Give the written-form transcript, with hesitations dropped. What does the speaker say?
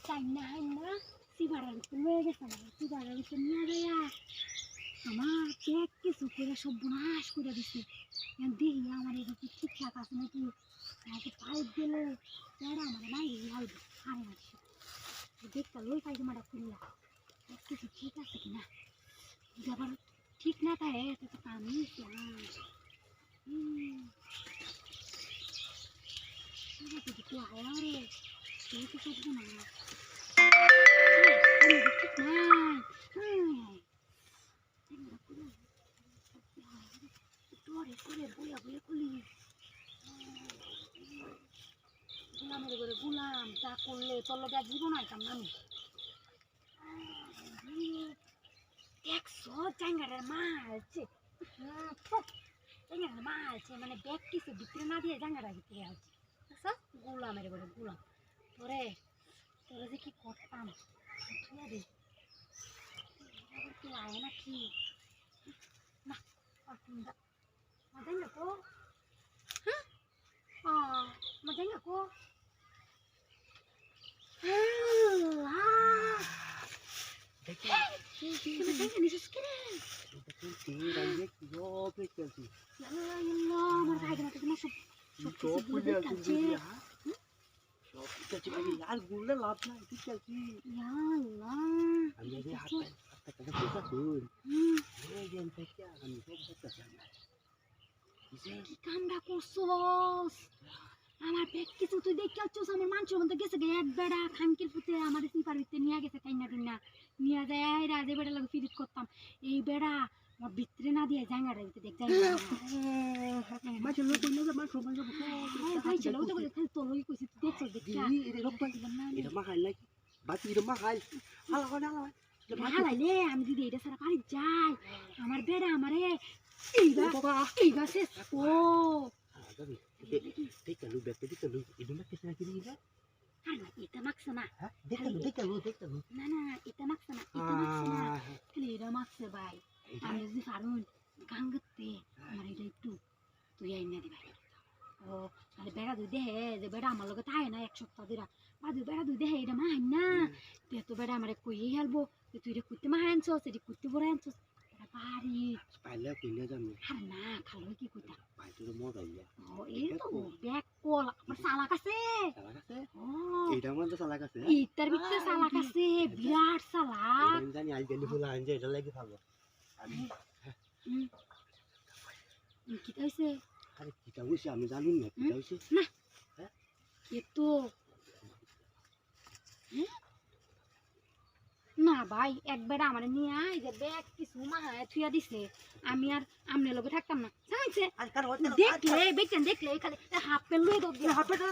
চাইনা hyena সিবারের লয়ে গেছে সিবারের নিয়ে যাইয়া আমার ব্যাগ কিছু করে সর্বনাশ করে দিছে দেখি আমার এদিকে ঠিকঠাক আছে নাকি পাইপ গেলে বেড়া আমার নাই হালবে হারে আসছে দেখতে লই পাইজামাটা খুললা কিছু ঠিক আছে কিনা আবার ঠিক না থাকে তো কামই কিছু আয়া রে তুই তো করবো না ঠিক নাই করে বইয়া বইয়া খুলি গুলামের করে গুলাম তা করলে তোর লোক জীবন আইতাম না আমি দেখছো জাঙ্গাটার মালছে জাঙ্গাটার মালছে মানে ব্যাগ কিছু ভিতরে না দিয়ে জাঙ্গাটা ভিতরে আছে বুঝছো গুলামের করে গুলাম তোরে তোরে যে কি করতাম ঠিক আছে কেউ আয় না কি না মজাই কো হ্যাঁ মজাই কো আর গুললে লাভ নাই ঠিক আছে আমি হাতটা শুন কামটা করছস আমার ব্যাগ কিছু তুই দেখে আসছস আমার মানুষের মধ্যে গেছে এক বেড়া খানকির পুঁতে আমার সিপার ভিতরে নিয়ে গেছে কাইনা টুইনা নিয়ে যায় রাজে বেড়া লাগে ফিরিত করতাম এই বেড়া আমার ভিতরে না দিয়ে জাঙ্গাটা ভিতরে দেখ যাই মাঝে লোক কইলো যে মাছ সমান যাব ভাই ছিল ওটা বলে খালি তোর লই কইছিস দেখছ দেখা এটা রক্ত এটা মা খাই নাকি বাকি এটা মা খাই হালা হালা হালাইলে আমি দিদি এটা সারা বাড়ি যাই আমার বেড়া আমারে এইবা শেষ ও দেখলু ব্যাগটা দেখলু এটা না কিছু না কি দিবা এটা মাখছে না দেখলু না না এটা মাখছে না খালি এটা মাখছে ভাই আমি যদি পারুন গাঙ্গতে আমার এটা একটু তুই আইনা দিবা ও তাহলে বেড়া দুই দেহে যে বেড়া আমার লগে থাকে না এক সপ্তাহ ধরে বাদু বেড়া দুই দেহে এটা মাহাই না তুই তো বেড়া আমার কইয়ে হেলবো তুই এটা কুত্তে মাহাই আনছস এটা কুত্তে বড় আনছস বাড়ি পাইলে কইলে যাবে আর না খালো কি কইতা পাইতে তো মজা ইয়া ও এই তো ব্যাগ কল আমার সালাক আছে ও এইটা মধ্যে সালাক আছে ইটার ভিতরে সালাক আছে বিরাট সালাক আমি জানি আই গেলি ফুলা আনজে এটা লাগি ভালো কি হইছে আরে কিটা হইছে আমি জানি না কিটা হইছে না হ্যাঁ এতো না ভাই একবার আমার নিয়ে আয় যে ব্যাগ কিছু মাহায় থুইয়া দিছে আমি আর আমনে লগে থাকতাম না জানছে দেখলে বেকেন দেখলে খালি হাফ প্যান্ট লয়ে দাও হাফ প্যান্ট